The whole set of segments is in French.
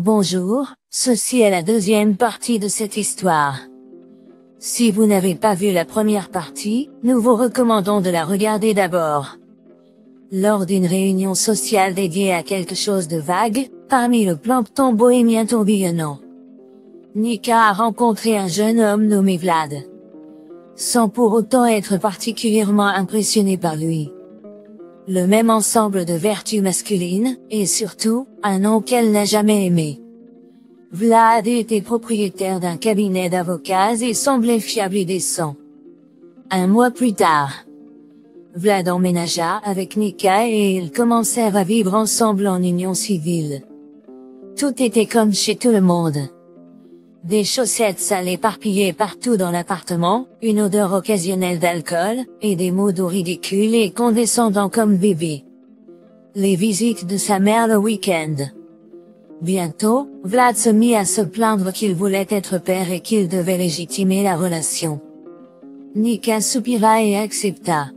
Bonjour, ceci est la deuxième partie de cette histoire. Si vous n'avez pas vu la première partie, nous vous recommandons de la regarder d'abord. Lors d'une réunion sociale dédiée à quelque chose de vague, parmi le plancton bohémien tourbillonnant, Nika a rencontré un jeune homme nommé Vlad. Sans pour autant être particulièrement impressionné par lui. Le même ensemble de vertus masculines, et surtout, un nom qu'elle n'a jamais aimé. Vlad était propriétaire d'un cabinet d'avocats et semblait fiable et décent. Un mois plus tard, Vlad emménagea avec Nika et ils commencèrent à vivre ensemble en union civile. Tout était comme chez tout le monde. Des chaussettes sales éparpillées partout dans l'appartement, une odeur occasionnelle d'alcool, et des mots doux ridicules et condescendants comme bébé. Les visites de sa mère le week-end. Bientôt, Vlad se mit à se plaindre qu'il voulait être père et qu'il devait légitimer la relation. Nika soupira et accepta.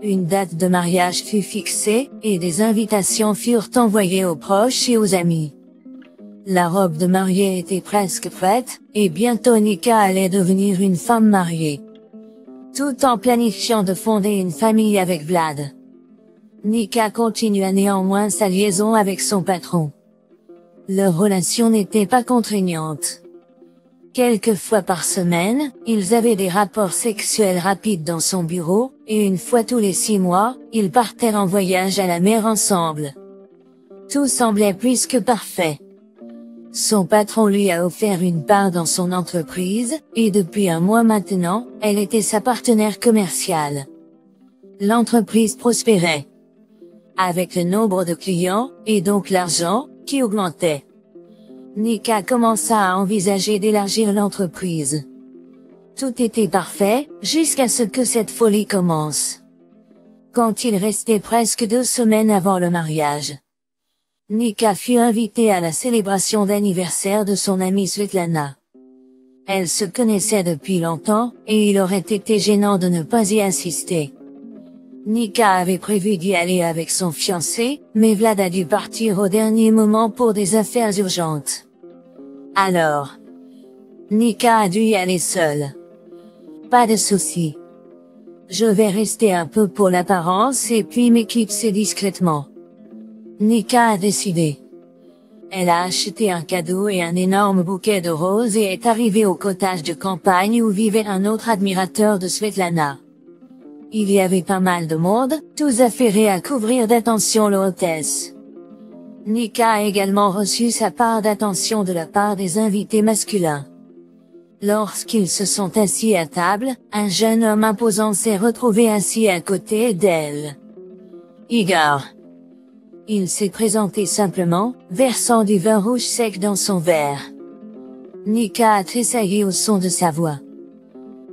Une date de mariage fut fixée, et des invitations furent envoyées aux proches et aux amis. La robe de mariée était presque prête, et bientôt Nika allait devenir une femme mariée. Tout en planifiant de fonder une famille avec Vlad. Nika continua néanmoins sa liaison avec son patron. Leur relation n'était pas contraignante. Quelques fois par semaine, ils avaient des rapports sexuels rapides dans son bureau, et une fois tous les 6 mois, ils partaient en voyage à la mer ensemble. Tout semblait plus que parfait. Son patron lui a offert une part dans son entreprise, et depuis un mois maintenant, elle était sa partenaire commerciale. L'entreprise prospérait. Avec le nombre de clients, et donc l'argent, qui augmentait. Nika commença à envisager d'élargir l'entreprise. Tout était parfait, jusqu'à ce que cette folie commence. Quand il restait presque 2 semaines avant le mariage, Nika fut invitée à la célébration d'anniversaire de son amie Svetlana. Elle se connaissait depuis longtemps, et il aurait été gênant de ne pas y assister. Nika avait prévu d'y aller avec son fiancé, mais Vlad a dû partir au dernier moment pour des affaires urgentes. Alors, Nika a dû y aller seule. Pas de souci. Je vais rester un peu pour l'apparence et puis m'éclipser discrètement. Nika a décidé. Elle a acheté un cadeau et un énorme bouquet de roses et est arrivée au cottage de campagne où vivait un autre admirateur de Svetlana. Il y avait pas mal de monde, tous affairés à couvrir d'attention l'hôtesse. Nika a également reçu sa part d'attention de la part des invités masculins. Lorsqu'ils se sont assis à table, un jeune homme imposant s'est retrouvé assis à côté d'elle. Igor. Il s'est présenté simplement, versant du vin rouge sec dans son verre. Nika a tressailli au son de sa voix.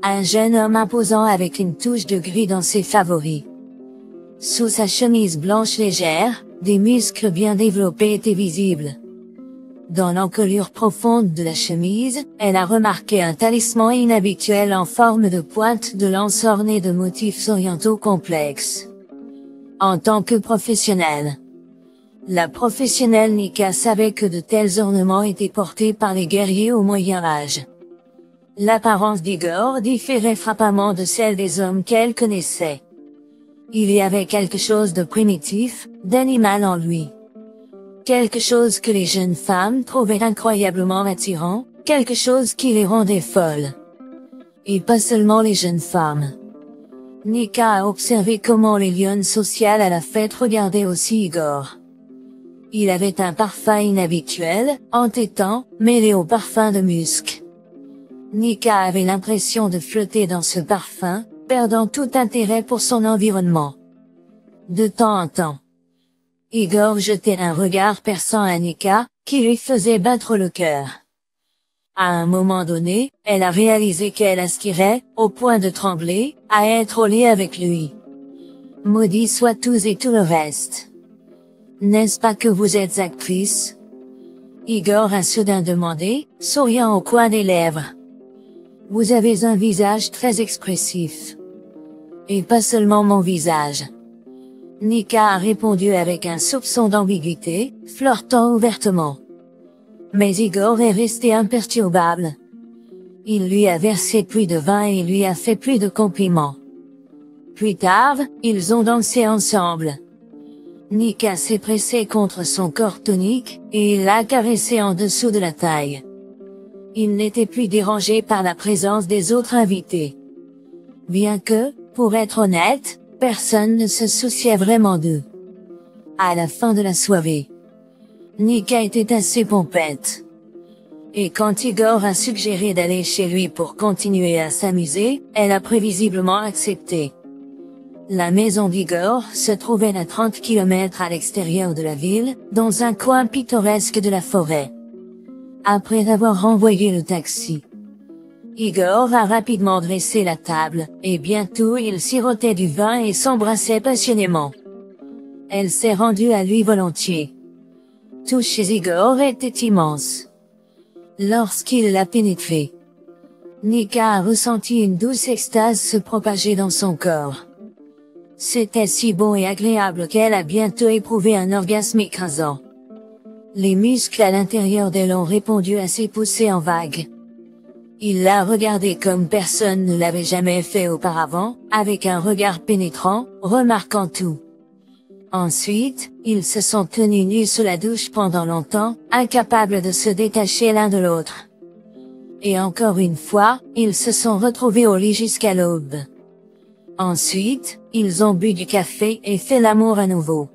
Un jeune homme imposant avec une touche de gris dans ses favoris. Sous sa chemise blanche légère, des muscles bien développés étaient visibles. Dans l'encolure profonde de la chemise, elle a remarqué un talisman inhabituel en forme de pointe de lance ornée de motifs orientaux complexes. En tant que professionnelle, la professionnelle Nika savait que de tels ornements étaient portés par les guerriers au Moyen Âge. L'apparence d'Igor différait frappamment de celle des hommes qu'elle connaissait. Il y avait quelque chose de primitif, d'animal en lui. Quelque chose que les jeunes femmes trouvaient incroyablement attirant, quelque chose qui les rendait folles. Et pas seulement les jeunes femmes. Nika a observé comment les lionnes sociales à la fête regardaient aussi Igor. Il avait un parfum inhabituel, entêtant, mêlé au parfum de musc. Nika avait l'impression de flotter dans ce parfum, perdant tout intérêt pour son environnement. De temps en temps, Igor jetait un regard perçant à Nika, qui lui faisait battre le cœur. À un moment donné, elle a réalisé qu'elle aspirait, au point de trembler, à être au lit avec lui. Maudits soient tous et tout le reste. N'est-ce pas que vous êtes actrice? Igor a soudain demandé, souriant au coin des lèvres. Vous avez un visage très expressif. Et pas seulement mon visage. Nika a répondu avec un soupçon d'ambiguïté, flirtant ouvertement. Mais Igor est resté imperturbable. Il lui a versé plus de vin et lui a fait plus de compliments. Plus tard, ils ont dansé ensemble. Nika s'est pressée contre son corps tonique, et il l'a caressé en dessous de la taille. Il n'était plus dérangé par la présence des autres invités. Bien que, pour être honnête, personne ne se souciait vraiment d'eux. À la fin de la soirée, Nika était assez pompette. Et quand Igor a suggéré d'aller chez lui pour continuer à s'amuser, elle a prévisiblement accepté. La maison d'Igor se trouvait à 30 km à l'extérieur de la ville, dans un coin pittoresque de la forêt. Après avoir renvoyé le taxi, Igor a rapidement dressé la table, et bientôt ils sirotaient du vin et s'embrassaient passionnément. Elle s'est rendue à lui volontiers. Tout chez Igor était immense. Lorsqu'il l'a pénétrée, Nika a ressenti une douce extase se propager dans son corps. C'était si bon et agréable qu'elle a bientôt éprouvé un orgasme écrasant. Les muscles à l'intérieur d'elle ont répondu à ses poussées en vagues. Il l'a regardée comme personne ne l'avait jamais fait auparavant, avec un regard pénétrant, remarquant tout. Ensuite, ils se sont tenus nus sous la douche pendant longtemps, incapables de se détacher l'un de l'autre. Et encore une fois, ils se sont retrouvés au lit jusqu'à l'aube. Ensuite, ils ont bu du café et fait l'amour à nouveau.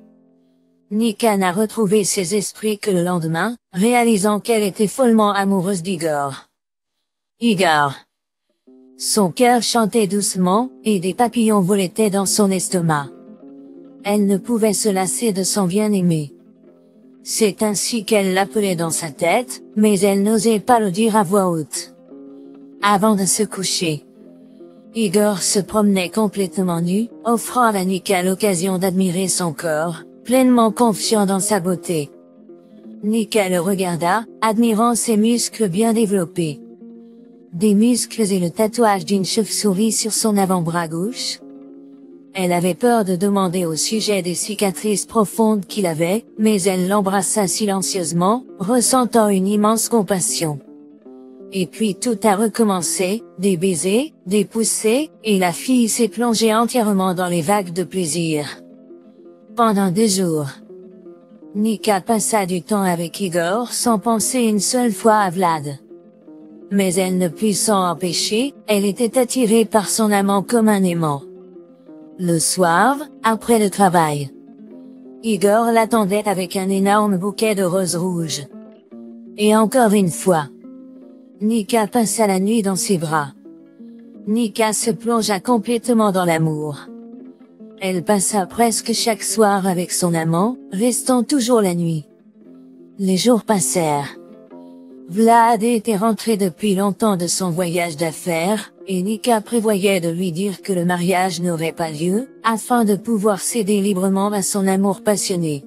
Nika n'a retrouvé ses esprits que le lendemain, réalisant qu'elle était follement amoureuse d'Igor. Igor. Son cœur chantait doucement, et des papillons voletaient dans son estomac. Elle ne pouvait se lasser de son bien-aimé. C'est ainsi qu'elle l'appelait dans sa tête, mais elle n'osait pas le dire à voix haute. Avant de se coucher, Igor se promenait complètement nu, offrant à Nika l'occasion d'admirer son corps, pleinement confiant dans sa beauté. Nika le regarda, admirant ses muscles bien développés. Des muscles et le tatouage d'une chauve-souris sur son avant-bras gauche. Elle avait peur de demander au sujet des cicatrices profondes qu'il avait, mais elle l'embrassa silencieusement, ressentant une immense compassion. Et puis tout a recommencé, des baisers, des poussées, et la fille s'est plongée entièrement dans les vagues de plaisir. Pendant 2 jours, Nika passa du temps avec Igor sans penser une seule fois à Vlad. Mais elle ne put s'en empêcher, elle était attirée par son amant comme un aimant. Le soir, après le travail, Igor l'attendait avec un énorme bouquet de roses rouges. Et encore une fois, Nika passa la nuit dans ses bras. Nika se plongea complètement dans l'amour. Elle passa presque chaque soir avec son amant, restant toujours la nuit. Les jours passèrent. Vlad était rentré depuis longtemps de son voyage d'affaires, et Nika prévoyait de lui dire que le mariage n'aurait pas lieu, afin de pouvoir céder librement à son amour passionné.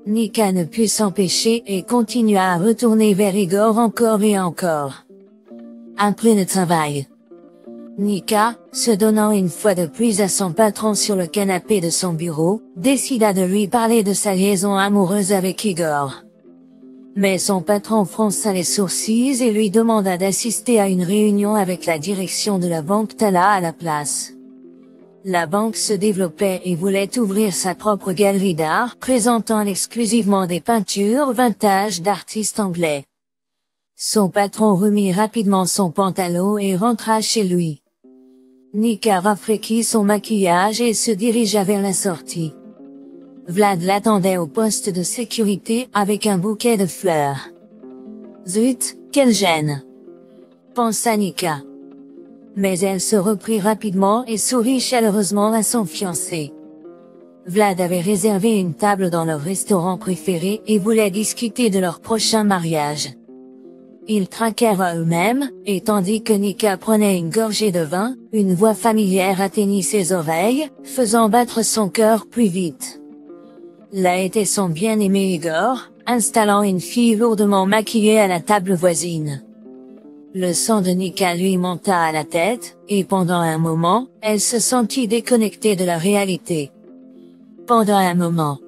Nika ne put s'empêcher et continua à retourner vers Igor encore et encore. Après le travail, Nika, se donnant une fois de plus à son patron sur le canapé de son bureau, décida de lui parler de sa liaison amoureuse avec Igor. Mais son patron fronça les sourcils et lui demanda d'assister à une réunion avec la direction de la banque Tala à la place. La banque se développait et voulait ouvrir sa propre galerie d'art, présentant exclusivement des peintures vintage d'artistes anglais. Son patron remit rapidement son pantalon et rentra chez lui. Nika rafraîchit son maquillage et se dirigea vers la sortie. Vlad l'attendait au poste de sécurité avec un bouquet de fleurs. Zut, quelle gêne! Pensa Nika. Mais elle se reprit rapidement et sourit chaleureusement à son fiancé. Vlad avait réservé une table dans leur restaurant préféré et voulait discuter de leur prochain mariage. Ils trinquèrent à eux-mêmes, et tandis que Nika prenait une gorgée de vin, une voix familière atteignit ses oreilles, faisant battre son cœur plus vite. Là était son bien-aimé Igor, installant une fille lourdement maquillée à la table voisine. Le sang de Nika lui monta à la tête, et pendant un moment, elle se sentit déconnectée de la réalité. Pendant un moment,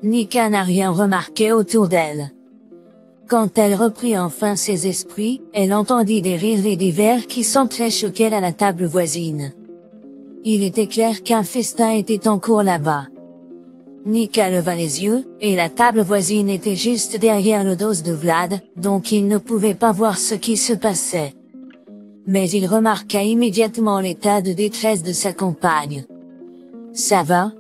Nika n'a rien remarqué autour d'elle. Quand elle reprit enfin ses esprits, elle entendit des rires et des verres qui s'entrechoquaient à la table voisine. Il était clair qu'un festin était en cours là-bas. Nika leva les yeux, et la table voisine était juste derrière le dos de Vlad, donc il ne pouvait pas voir ce qui se passait. Mais il remarqua immédiatement l'état de détresse de sa compagne. « Ça va ?»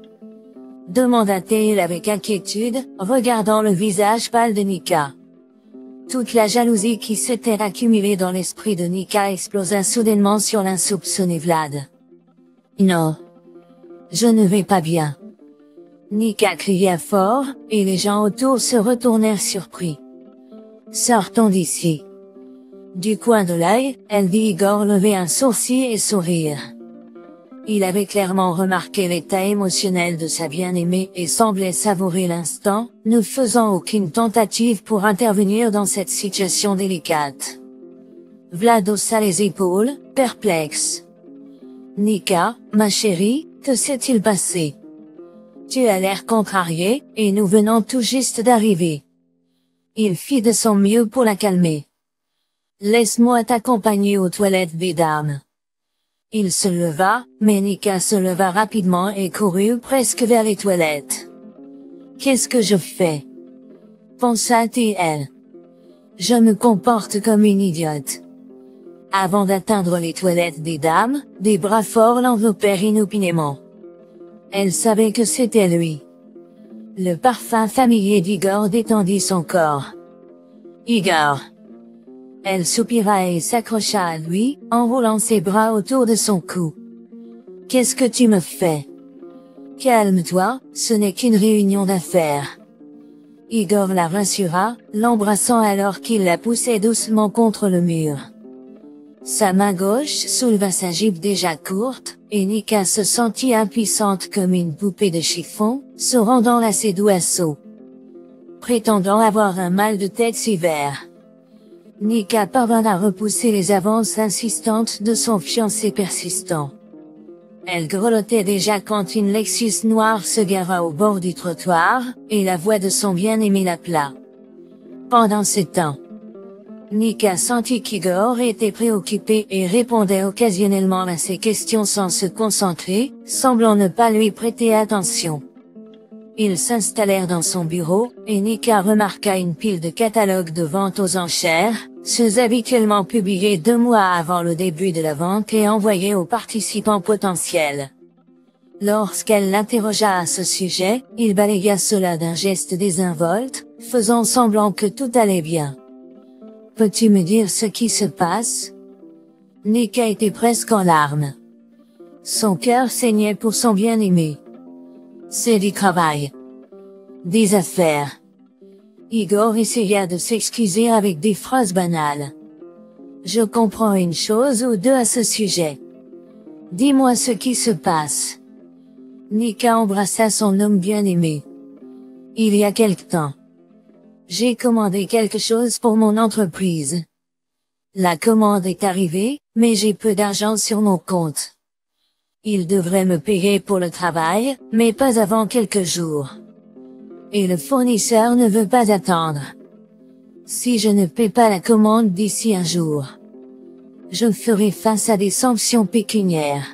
demanda-t-il avec inquiétude, regardant le visage pâle de Nika. Toute la jalousie qui s'était accumulée dans l'esprit de Nika explosa soudainement sur l'insoupçonné Vlad. « Non. Je ne vais pas bien. » Nika cria fort, et les gens autour se retournèrent surpris. « Sortons d'ici. » Du coin de l'œil, elle vit Igor lever un sourcil et sourire. Il avait clairement remarqué l'état émotionnel de sa bien-aimée et semblait savourer l'instant, ne faisant aucune tentative pour intervenir dans cette situation délicate. Vlad haussa les épaules, perplexe. « Nika, ma chérie, que s'est-il passé? Tu as l'air contrariée, et nous venons tout juste d'arriver. » Il fit de son mieux pour la calmer. « Laisse-moi t'accompagner aux toilettes des dames. » Il se leva, mais Nika se leva rapidement et courut presque vers les toilettes. « Qu'est-ce que je fais? » pensa-t-elle. « Je me comporte comme une idiote. » Avant d'atteindre les toilettes des dames, des bras forts l'enveloppèrent inopinément. Elle savait que c'était lui. Le parfum familier d'Igor détendit son corps. « Igor !» Elle soupira et s'accrocha à lui, enroulant ses bras autour de son cou. « Qu'est-ce que tu me fais? » « Calme-toi, ce n'est qu'une réunion d'affaires. » Igor la rassura, l'embrassant alors qu'il la poussait doucement contre le mur. Sa main gauche souleva sa jupe déjà courte, et Nika se sentit impuissante comme une poupée de chiffon, se rendant à ses doigts sots. Prétendant avoir un mal de tête sévère. Nika parvint à repousser les avances insistantes de son fiancé persistant. Elle grelottait déjà quand une Lexus noire se gara au bord du trottoir, et la voix de son bien-aimé l'appela. Pendant ce temps, Nika sentit qu'Igor était préoccupé et répondait occasionnellement à ses questions sans se concentrer, semblant ne pas lui prêter attention. Ils s'installèrent dans son bureau, et Nika remarqua une pile de catalogues de vente aux enchères, ceux habituellement publiés 2 mois avant le début de la vente et envoyés aux participants potentiels. Lorsqu'elle l'interrogea à ce sujet, il balaya cela d'un geste désinvolte, faisant semblant que tout allait bien. « Peux-tu me dire ce qui se passe ?» Nika était presque en larmes. Son cœur saignait pour son bien-aimé. C'est du travail. Des affaires. Igor essaya de s'excuser avec des phrases banales. Je comprends une chose ou deux à ce sujet. Dis-moi ce qui se passe. Nika embrassa son homme bien-aimé. Il y a quelque temps. J'ai commandé quelque chose pour mon entreprise. La commande est arrivée, mais j'ai peu d'argent sur mon compte. Il devrait me payer pour le travail, mais pas avant quelques jours. Et le fournisseur ne veut pas attendre. Si je ne paie pas la commande d'ici un jour, je ferai face à des sanctions pécuniaires.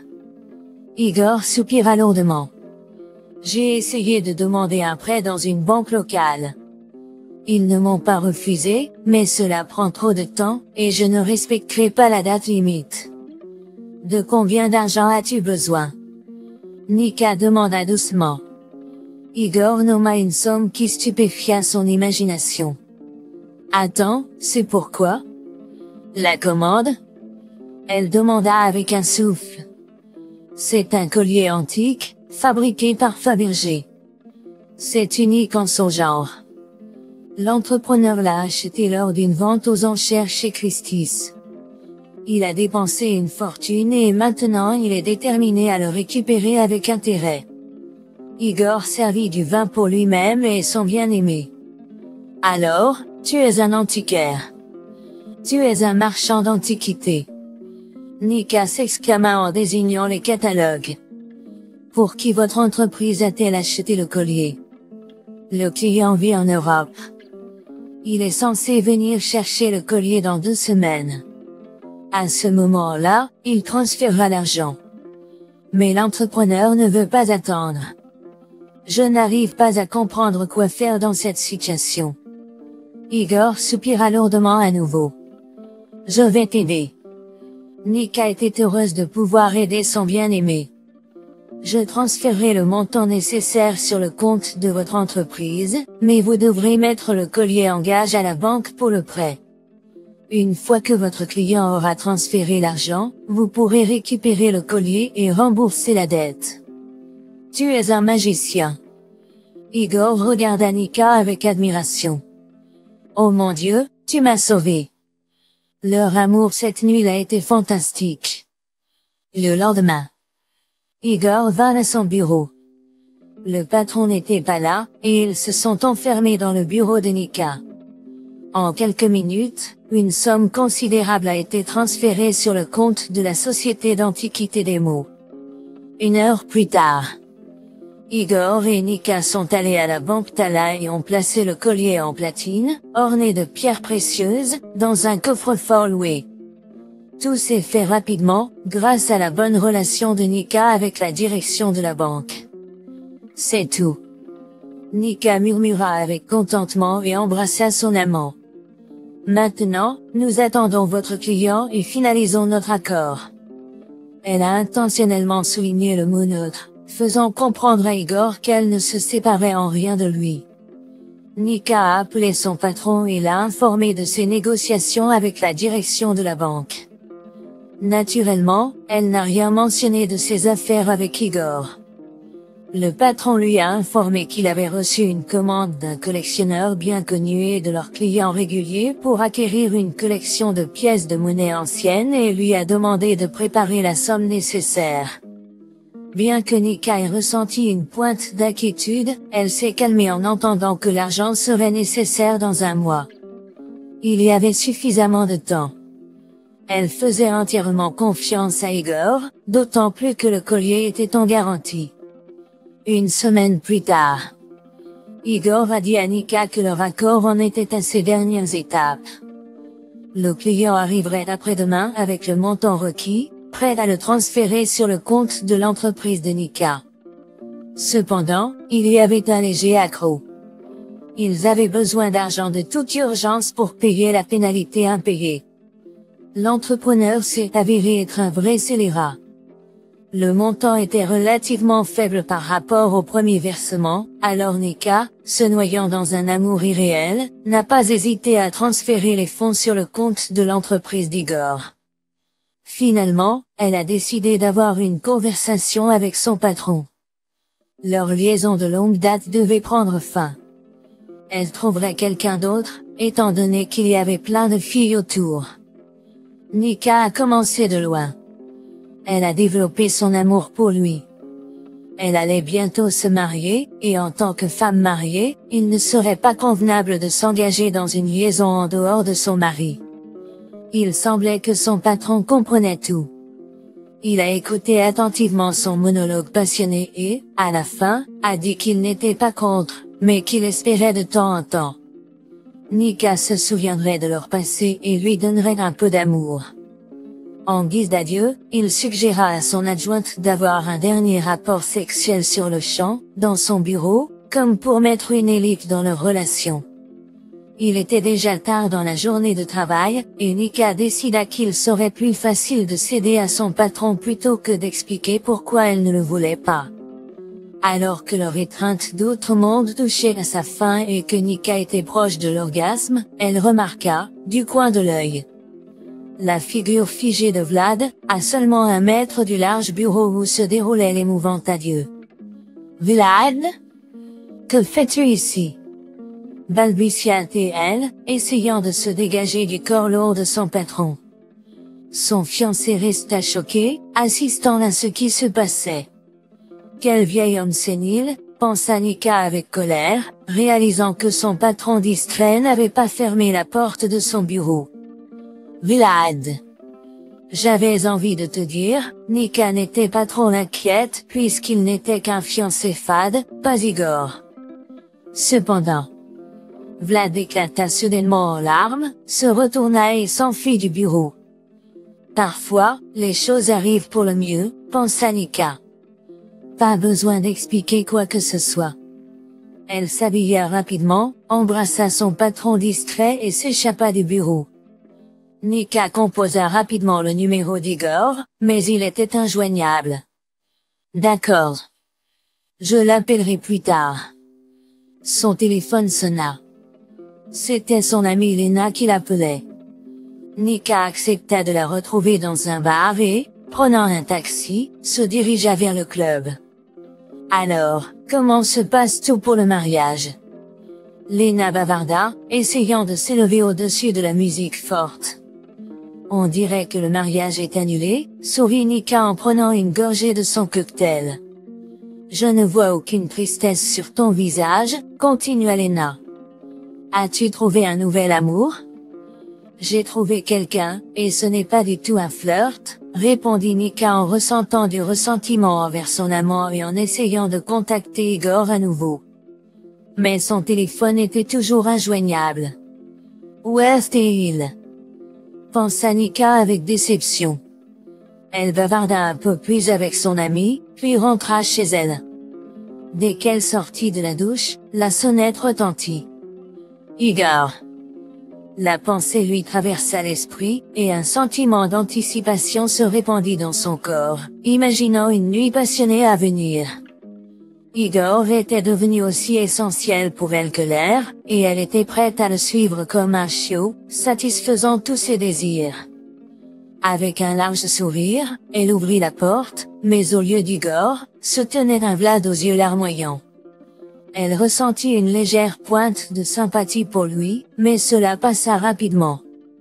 Igor soupira lourdement. J'ai essayé de demander un prêt dans une banque locale. Ils ne m'ont pas refusé, mais cela prend trop de temps, et je ne respecterai pas la date limite. De combien d'argent as-tu besoin? Nika demanda doucement. Igor nomma une somme qui stupéfia son imagination. Attends, c'est pourquoi? La commande? Elle demanda avec un souffle. C'est un collier antique, fabriqué par Fabergé. C'est unique en son genre. L'entrepreneur l'a acheté lors d'une vente aux enchères chez Christie's. Il a dépensé une fortune et maintenant il est déterminé à le récupérer avec intérêt. Igor servit du vin pour lui-même et son bien-aimé. Alors, tu es un antiquaire. Tu es un marchand d'antiquités. Nika s'exclama en désignant les catalogues. Pour qui votre entreprise a-t-elle acheté le collier? Le client vit en Europe. Il est censé venir chercher le collier dans 2 semaines. À ce moment-là, il transférera l'argent. Mais l'entrepreneur ne veut pas attendre. Je n'arrive pas à comprendre quoi faire dans cette situation. Igor soupira lourdement à nouveau. Je vais t'aider. Nika était heureuse de pouvoir aider son bien-aimé. Je transférerai le montant nécessaire sur le compte de votre entreprise, mais vous devrez mettre le collier en gage à la banque pour le prêt. Une fois que votre client aura transféré l'argent, vous pourrez récupérer le collier et rembourser la dette. Tu es un magicien. Igor regarda Nika avec admiration. Oh mon Dieu, tu m'as sauvé. Leur amour cette nuit a été fantastique. Le lendemain, Igor va à son bureau. Le patron n'était pas là, et ils se sont enfermés dans le bureau de Nika. En quelques minutes, une somme considérable a été transférée sur le compte de la Société d'Antiquité des Mots. 1 heure plus tard, Igor et Nika sont allés à la banque Tala et ont placé le collier en platine, orné de pierres précieuses, dans un coffre-fort loué. Tout s'est fait rapidement, grâce à la bonne relation de Nika avec la direction de la banque. C'est tout. Nika murmura avec contentement et embrassa son amant. Maintenant, nous attendons votre client et finalisons notre accord. Elle a intentionnellement souligné le mot neutre, faisant comprendre à Igor qu'elle ne se séparait en rien de lui. Nika a appelé son patron et l'a informé de ses négociations avec la direction de la banque. Naturellement, elle n'a rien mentionné de ses affaires avec Igor. Le patron lui a informé qu'il avait reçu une commande d'un collectionneur bien connu et de leurs clients réguliers pour acquérir une collection de pièces de monnaie anciennes et lui a demandé de préparer la somme nécessaire. Bien que Nika ait ressenti une pointe d'inquiétude, elle s'est calmée en entendant que l'argent serait nécessaire dans 1 mois. Il y avait suffisamment de temps. Elle faisait entièrement confiance à Igor, d'autant plus que le collier était en garantie. 1 semaine plus tard, Igor a dit à Nika que leur accord en était à ses dernières étapes. Le client arriverait après-demain avec le montant requis, prêt à le transférer sur le compte de l'entreprise de Nika. Cependant, il y avait un léger accroc. Ils avaient besoin d'argent de toute urgence pour payer la pénalité impayée. L'entrepreneur s'est avéré être un vrai scélérat. Le montant était relativement faible par rapport au premier versement, alors Nika, se noyant dans un amour irréel, n'a pas hésité à transférer les fonds sur le compte de l'entreprise d'Igor. Finalement, elle a décidé d'avoir une conversation avec son patron. Leur liaison de longue date devait prendre fin. Elle trouverait quelqu'un d'autre, étant donné qu'il y avait plein de filles autour. Nika a commencé de loin. Elle a développé son amour pour lui. Elle allait bientôt se marier, et en tant que femme mariée, il ne serait pas convenable de s'engager dans une liaison en dehors de son mari. Il semblait que son patron comprenait tout. Il a écouté attentivement son monologue passionné et, à la fin, a dit qu'il n'était pas contre, mais qu'il espérait de temps en temps. Nika se souviendrait de leur passé et lui donnerait un peu d'amour. En guise d'adieu, il suggéra à son adjointe d'avoir un dernier rapport sexuel sur le champ, dans son bureau, comme pour mettre une ellipse dans leur relation. Il était déjà tard dans la journée de travail, et Nika décida qu'il serait plus facile de céder à son patron plutôt que d'expliquer pourquoi elle ne le voulait pas. Alors que leur étreinte d'autre monde touchait à sa fin et que Nika était proche de l'orgasme, elle remarqua, du coin de l'œil, la figure figée de Vlad, à seulement 1 mètre du large bureau où se déroulait l'émouvant adieu. Vlad? Que fais-tu ici? Balbutia-t-elle, essayant de se dégager du corps lourd de son patron. Son fiancé resta choqué, assistant à ce qui se passait. Quel vieil homme sénile, pensa Nika avec colère, réalisant que son patron distrait n'avait pas fermé la porte de son bureau. Vlad. J'avais envie de te dire, Nika n'était pas trop inquiète puisqu'il n'était qu'un fiancé fade, pas Igor. Cependant, Vlad éclata soudainement en larmes, se retourna et s'enfuit du bureau. Parfois, les choses arrivent pour le mieux, pensa Nika. Pas besoin d'expliquer quoi que ce soit. Elle s'habilla rapidement, embrassa son patron distrait et s'échappa du bureau. Nika composa rapidement le numéro d'Igor, mais il était injoignable. D'accord. Je l'appellerai plus tard. Son téléphone sonna. C'était son amie Lena qui l'appelait. Nika accepta de la retrouver dans un bar et, prenant un taxi, se dirigea vers le club. Alors, comment se passe tout pour le mariage? Lena bavarda, essayant de s'élever au-dessus de la musique forte. On dirait que le mariage est annulé, sourit Nika en prenant une gorgée de son cocktail. Je ne vois aucune tristesse sur ton visage, continua Lena. As-tu trouvé un nouvel amour? J'ai trouvé quelqu'un, et ce n'est pas du tout un flirt, répondit Nika en ressentant du ressentiment envers son amant et en essayant de contacter Igor à nouveau. Mais son téléphone était toujours injoignable. Où est-il? Pensa Nika avec déception. Elle bavarda un peu plus avec son amie, puis rentra chez elle. Dès qu'elle sortit de la douche, la sonnette retentit. Igor. La pensée lui traversa l'esprit, et un sentiment d'anticipation se répandit dans son corps, imaginant une nuit passionnée à venir. Igor était devenu aussi essentiel pour elle que l'air, et elle était prête à le suivre comme un chiot, satisfaisant tous ses désirs. Avec un large sourire, elle ouvrit la porte, mais au lieu d'Igor, se tenait un Vlad aux yeux larmoyants. Elle ressentit une légère pointe de sympathie pour lui, mais cela passa rapidement.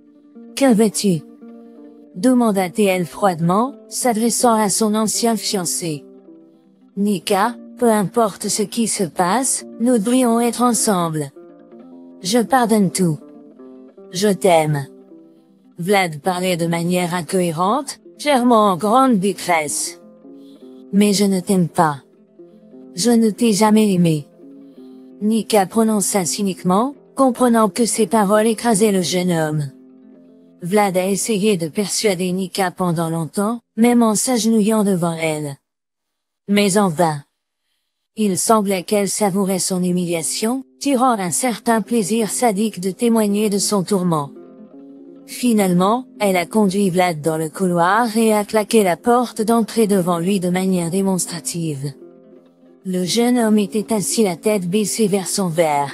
« Que veux-tu » demanda-t-elle froidement, s'adressant à son ancien fiancé. « Nika, peu importe ce qui se passe, nous devrions être ensemble. Je pardonne tout. Je t'aime. » Vlad parlait de manière incohérente, clairement en grande détresse. « Mais je ne t'aime pas. Je ne t'ai jamais aimé. » Nika prononça cyniquement, comprenant que ses paroles écrasaient le jeune homme. Vlad a essayé de persuader Nika pendant longtemps, même en s'agenouillant devant elle. Mais en vain. Il semblait qu'elle savourait son humiliation, tirant un certain plaisir sadique de témoigner de son tourment. Finalement, elle a conduit Vlad dans le couloir et a claqué la porte d'entrée devant lui de manière démonstrative. Le jeune homme était assis la tête baissée vers son verre.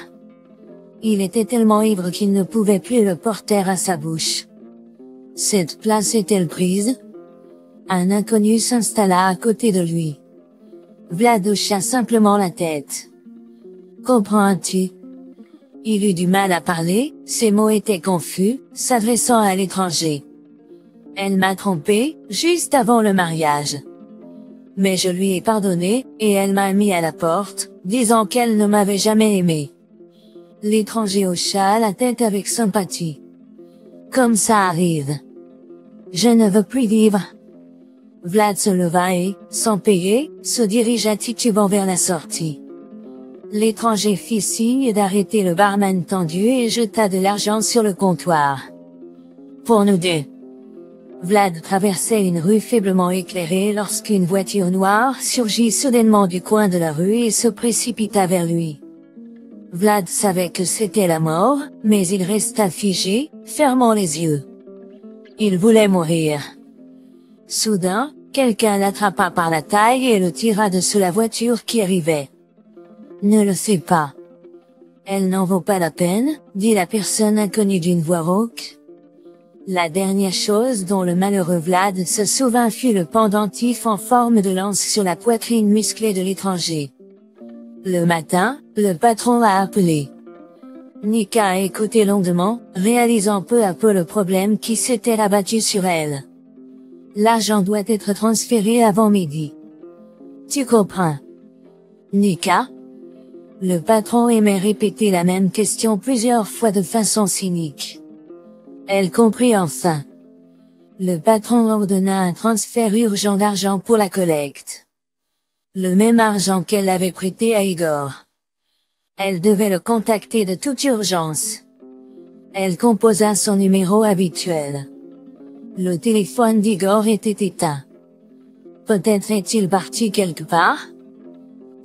Il était tellement ivre qu'il ne pouvait plus le porter à sa bouche. Cette place est-elle prise? Un inconnu s'installa à côté de lui. Vlad hocha simplement la tête. Comprends-tu? Il eut du mal à parler, ses mots étaient confus, s'adressant à l'étranger. Elle m'a trompé, juste avant le mariage. Mais je lui ai pardonné, et elle m'a mis à la porte, disant qu'elle ne m'avait jamais aimé. L'étranger hocha la tête avec sympathie. Comme ça arrive. Je ne veux plus vivre. Vlad se leva et, sans payer, se dirigea titubant vers la sortie. L'étranger fit signe d'arrêter le barman tendu et jeta de l'argent sur le comptoir. Pour nous deux. Vlad traversait une rue faiblement éclairée lorsqu'une voiture noire surgit soudainement du coin de la rue et se précipita vers lui. Vlad savait que c'était la mort, mais il resta figé, fermant les yeux. Il voulait mourir. Soudain, quelqu'un l'attrapa par la taille et le tira de sous la voiture qui arrivait. Ne le sais pas. Elle n'en vaut pas la peine, dit la personne inconnue d'une voix rauque. La dernière chose dont le malheureux Vlad se souvint fut le pendentif en forme de lance sur la poitrine musclée de l'étranger. Le matin, le patron a appelé. Nika a écouté longuement, réalisant peu à peu le problème qui s'était abattu sur elle. L'argent doit être transféré avant midi. Tu comprends? Nika? Le patron aimait répéter la même question plusieurs fois de façon cynique. Elle comprit enfin. Le patron ordonna un transfert urgent d'argent pour la collecte. Le même argent qu'elle avait prêté à Igor. Elle devait le contacter de toute urgence. Elle composa son numéro habituel. Le téléphone d'Igor était éteint. Peut-être est-il parti quelque part?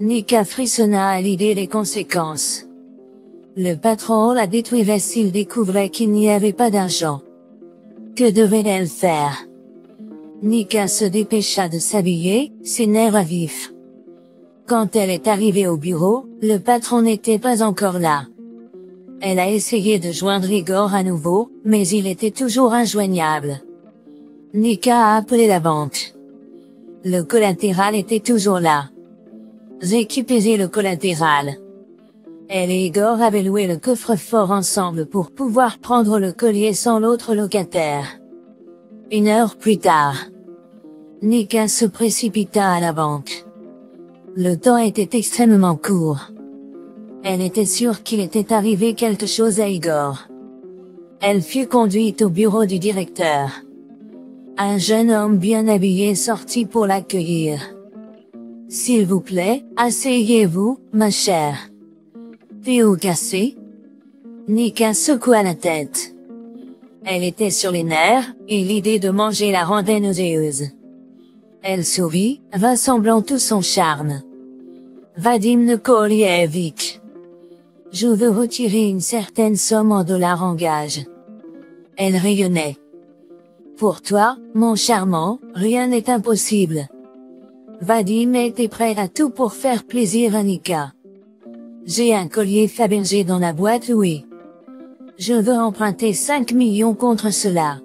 Nika frissonna à l'idée des conséquences. Le patron la détruirait s'il découvrait qu'il n'y avait pas d'argent. Que devait-elle faire? Nika se dépêcha de s'habiller, ses nerfs à vif. Quand elle est arrivée au bureau, le patron n'était pas encore là. Elle a essayé de joindre Igor à nouveau, mais il était toujours injoignable. Nika a appelé la banque. Le collatéral était toujours là. Récupérer le collatéral. Elle et Igor avaient loué le coffre-fort ensemble pour pouvoir prendre le collier sans l'autre locataire. 1 heure plus tard, Nika se précipita à la banque. Le temps était extrêmement court. Elle était sûre qu'il était arrivé quelque chose à Igor. Elle fut conduite au bureau du directeur. Un jeune homme bien habillé sortit pour l'accueillir. « S'il vous plaît, asseyez-vous, ma chère. » T'es-vous cassé? Nika secoua la tête. Elle était sur les nerfs, et l'idée de manger la rendait nauséeuse. Elle sourit, rassemblant tout son charme. Vadim Nikolievitch. Je veux retirer une certaine somme en dollars en gage. Elle rayonnait. Pour toi, mon charmant, rien n'est impossible. Vadim était prêt à tout pour faire plaisir à Nika. J'ai un collier Fabergé dans la boîte louée. Je veux emprunter 5 millions contre cela.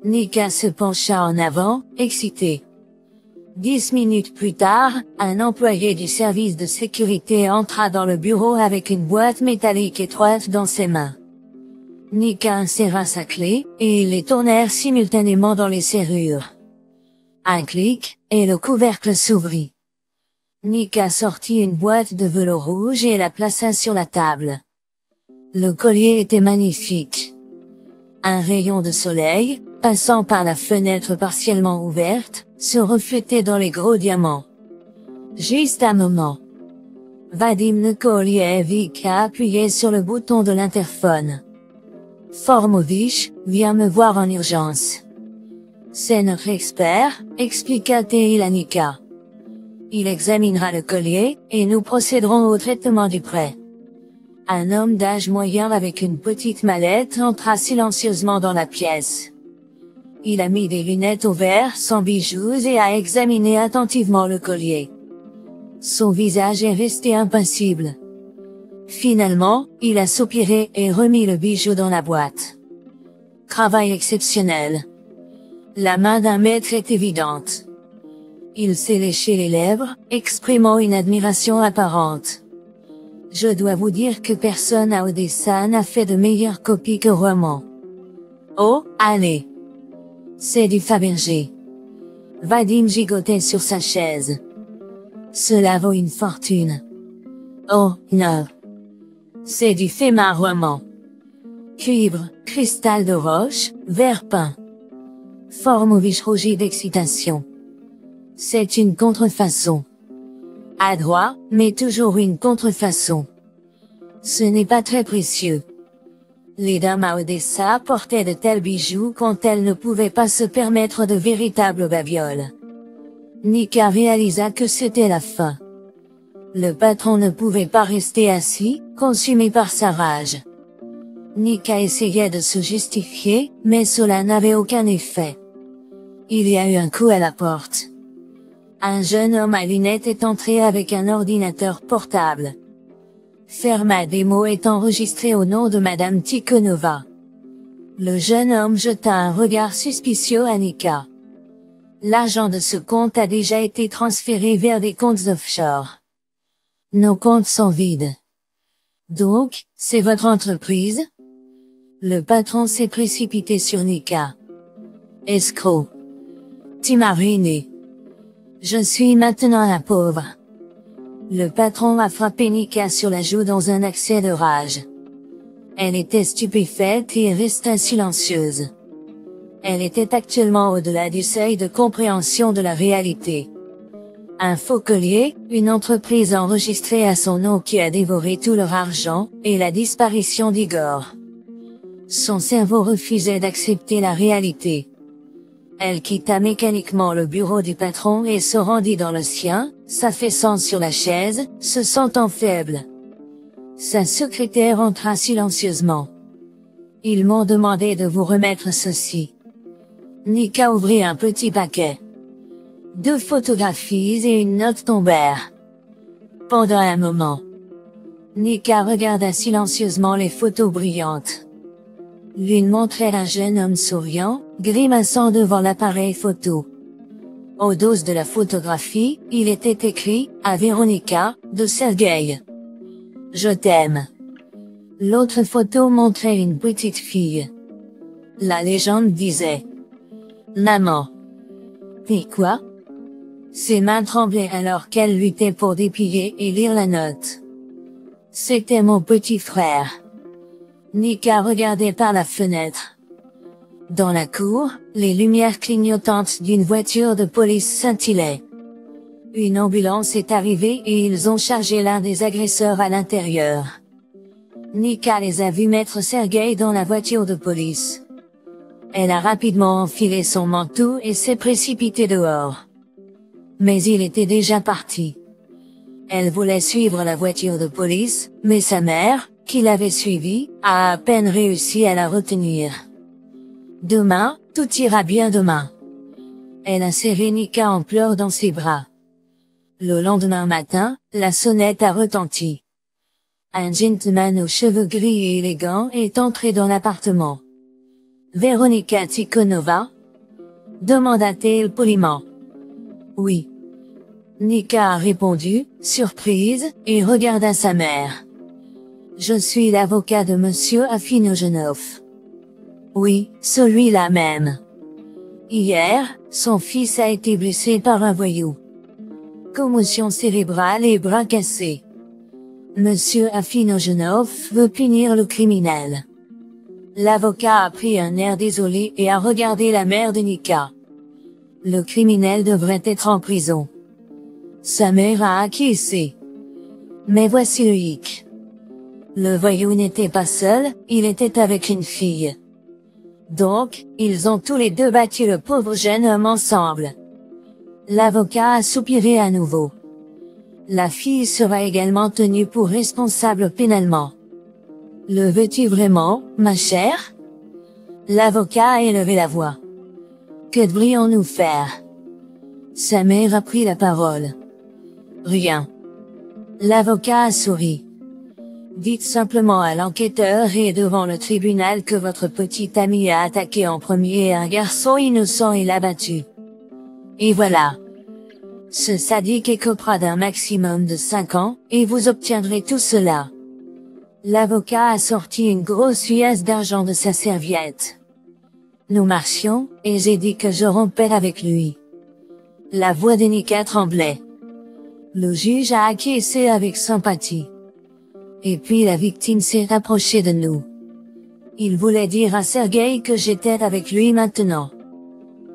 Nika se pencha en avant, excitée. 10 minutes plus tard, un employé du service de sécurité entra dans le bureau avec une boîte métallique étroite dans ses mains. Nika inséra sa clé, et ils les tournèrent simultanément dans les serrures. Un clic, et le couvercle s'ouvrit. Nika sortit une boîte de velours rouge et la plaça sur la table. Le collier était magnifique. Un rayon de soleil, passant par la fenêtre partiellement ouverte, se reflétait dans les gros diamants. Juste un moment. Vadim Nikolievitch a appuyé sur le bouton de l'interphone. Formovich, viens me voir en urgence. C'est notre expert, expliqua-t-il à Nika. Il examinera le collier, et nous procéderons au traitement du prêt. Un homme d'âge moyen avec une petite mallette entra silencieusement dans la pièce. Il a mis des lunettes au vert sans bijoux et a examiné attentivement le collier. Son visage est resté impassible. Finalement, il a soupiré et remis le bijou dans la boîte. Travail exceptionnel. La main d'un maître est évidente. Il s'est léché les lèvres, exprimant une admiration apparente. Je dois vous dire que personne à Odessa n'a fait de meilleures copies que Roman. Oh, allez! C'est du Fabergé. Vadim gigotait sur sa chaise. Cela vaut une fortune. Oh, non. C'est du Fema Roman. Cuivre, cristal de roche, verre peint. Formovich rougit d'excitation. C'est une contrefaçon. Adroit, mais toujours une contrefaçon. Ce n'est pas très précieux. Les dames à Odessa portaient de tels bijoux quand elles ne pouvaient pas se permettre de véritables babioles. Nika réalisa que c'était la fin. Le patron ne pouvait pas rester assis, consumé par sa rage. Nika essayait de se justifier, mais cela n'avait aucun effet. Il y a eu un coup à la porte. Un jeune homme à lunettes est entré avec un ordinateur portable. Ferma démo est enregistré au nom de Madame Tikhonova. Le jeune homme jeta un regard suspicieux à Nika. L'argent de ce compte a déjà été transféré vers des comptes offshore. Nos comptes sont vides. Donc, c'est votre entreprise? Le patron s'est précipité sur Nika. Escroc. Tu m'as ruiné. Je suis maintenant la pauvre. Le patron a frappé Nika sur la joue dans un accès de rage. Elle était stupéfaite et resta silencieuse. Elle était actuellement au-delà du seuil de compréhension de la réalité. Un faux collier, une entreprise enregistrée à son nom qui a dévoré tout leur argent, et la disparition d'Igor. Son cerveau refusait d'accepter la réalité. Elle quitta mécaniquement le bureau du patron et se rendit dans le sien, s'affaissant sur la chaise, se sentant faible. Sa secrétaire entra silencieusement. Ils m'ont demandé de vous remettre ceci. Nika ouvrit un petit paquet. 2 photographies et une note tombèrent. Pendant un moment, Nika regarda silencieusement les photos brillantes. L'une montrait un jeune homme souriant, grimaçant devant l'appareil photo. Au dos de la photographie, il était écrit « À Véronica, de Sergueï. Je t'aime ». L'autre photo montrait une petite fille. La légende disait « Maman. » Puis quoi? Ses mains tremblaient alors qu'elle luttait pour déplier et lire la note. C'était mon petit frère. Nika regardait par la fenêtre. Dans la cour, les lumières clignotantes d'une voiture de police scintillaient. Une ambulance est arrivée et ils ont chargé l'un des agresseurs à l'intérieur. Nika les a vus mettre Sergueï dans la voiture de police. Elle a rapidement enfilé son manteau et s'est précipitée dehors. Mais il était déjà parti. Elle voulait suivre la voiture de police, mais sa mère, qui l'avait suivie, a à peine réussi à la retenir. Demain, tout ira bien demain. Elle a serré Nika en pleurs dans ses bras. Le lendemain matin, la sonnette a retenti. Un gentleman aux cheveux gris et élégants est entré dans l'appartement. Véronica Tikhonova? Demanda-t-elle poliment. Oui. Nika a répondu, surprise, et regarda sa mère. Je suis l'avocat de monsieur Afinogenov. Oui, celui-là même. Hier, son fils a été blessé par un voyou. Commotion cérébrale et bras cassés. Monsieur Afinogenov veut punir le criminel. L'avocat a pris un air désolé et a regardé la mère de Nika. Le criminel devrait être en prison. Sa mère a acquiescé. Mais voici le hic. Le voyou n'était pas seul, il était avec une fille. Donc, ils ont tous les deux battu le pauvre jeune homme ensemble. L'avocat a soupiré à nouveau. La fille sera également tenue pour responsable pénalement. Le veux-tu vraiment, ma chère? L'avocat a élevé la voix. Que devrions-nous faire? Sa mère a pris la parole. Rien. L'avocat a souri. Dites simplement à l'enquêteur et devant le tribunal que votre petite amie a attaqué en premier un garçon innocent et l'a battu. Et voilà. Ce sadique écopera d'un maximum de 5 ans, et vous obtiendrez tout cela. L'avocat a sorti une grosse pièce d'argent de sa serviette. Nous marchions, et j'ai dit que je rompais avec lui. La voix de Nika tremblait. Le juge a acquiescé avec sympathie. Et puis la victime s'est rapprochée de nous. Il voulait dire à Sergueï que j'étais avec lui maintenant.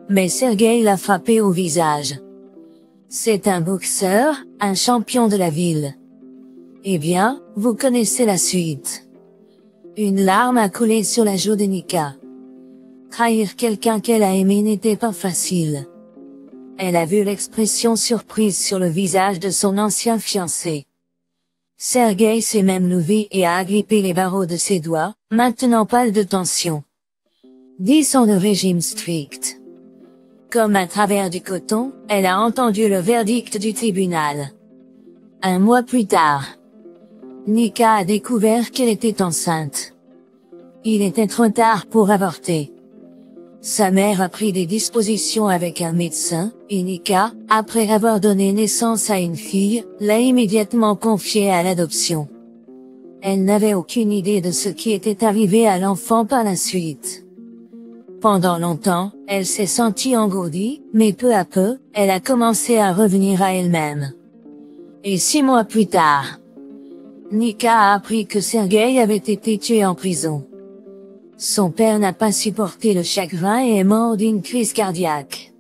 Mais Sergueï l'a frappé au visage. C'est un boxeur, un champion de la ville. Eh bien, vous connaissez la suite. Une larme a coulé sur la joue de Nika. Trahir quelqu'un qu'elle a aimé n'était pas facile. Elle a vu l'expression surprise sur le visage de son ancien fiancé. Sergueï s'est même levé et a agrippé les barreaux de ses doigts, maintenant pâle de tension. Disons le régime strict. Comme à travers du coton, elle a entendu le verdict du tribunal. Un mois plus tard, Nika a découvert qu'elle était enceinte. Il était trop tard pour avorter. Sa mère a pris des dispositions avec un médecin, et Nika, après avoir donné naissance à une fille, l'a immédiatement confiée à l'adoption. Elle n'avait aucune idée de ce qui était arrivé à l'enfant par la suite. Pendant longtemps, elle s'est sentie engourdie, mais peu à peu, elle a commencé à revenir à elle-même. Et 6 mois plus tard, Nika a appris que Sergueï avait été tué en prison. Son père n'a pas supporté le chagrin et est mort d'une crise cardiaque.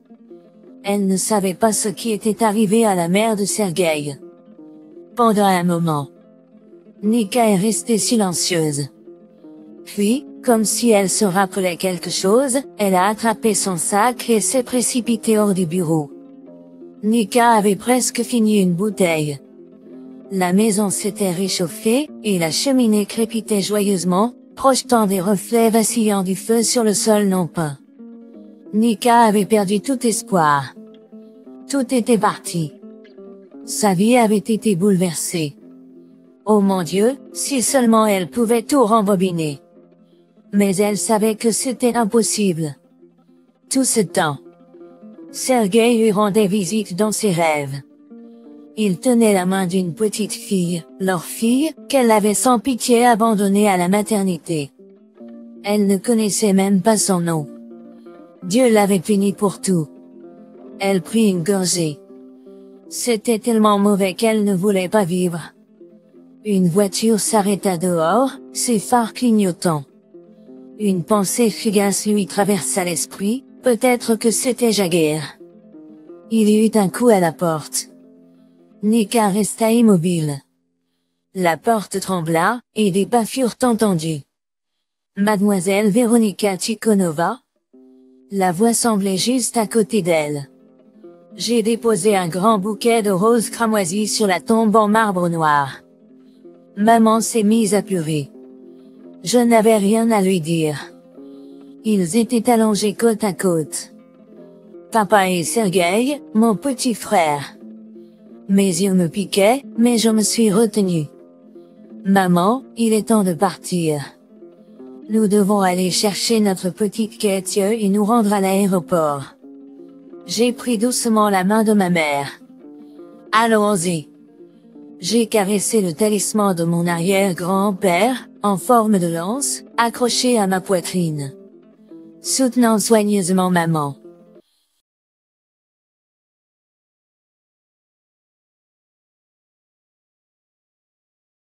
Elle ne savait pas ce qui était arrivé à la mère de Sergueï. Pendant un moment, Nika est restée silencieuse. Puis, comme si elle se rappelait quelque chose, elle a attrapé son sac et s'est précipitée hors du bureau. Nika avait presque fini une bouteille. La maison s'était réchauffée, et la cheminée crépitait joyeusement, projetant des reflets vacillants du feu sur le sol non peint. Nika avait perdu tout espoir. Tout était parti. Sa vie avait été bouleversée. Oh mon Dieu, si seulement elle pouvait tout rembobiner. Mais elle savait que c'était impossible. Tout ce temps, Sergueï lui rendait visite dans ses rêves. Il tenait la main d'une petite fille, leur fille, qu'elle avait sans pitié abandonnée à la maternité. Elle ne connaissait même pas son nom. Dieu l'avait puni pour tout. Elle prit une gorgée. C'était tellement mauvais qu'elle ne voulait pas vivre. Une voiture s'arrêta dehors, ses phares clignotants. Une pensée fugace lui traversa l'esprit, peut-être que c'était Jagger. Il y eut un coup à la porte. Nika resta immobile. La porte trembla, et des pas furent entendus. Mademoiselle Véronika Tikhonova? La voix semblait juste à côté d'elle. J'ai déposé un grand bouquet de roses cramoisies sur la tombe en marbre noir. Maman s'est mise à pleurer. Je n'avais rien à lui dire. Ils étaient allongés côte à côte. Papa et Sergueï, mon petit frère. Mes yeux me piquaient, mais je me suis retenue. Maman, il est temps de partir. Nous devons aller chercher notre petite Katia et nous rendre à l'aéroport. J'ai pris doucement la main de ma mère. Allons-y. J'ai caressé le talisman de mon arrière-grand-père, en forme de lance, accroché à ma poitrine. Soutenant soigneusement maman.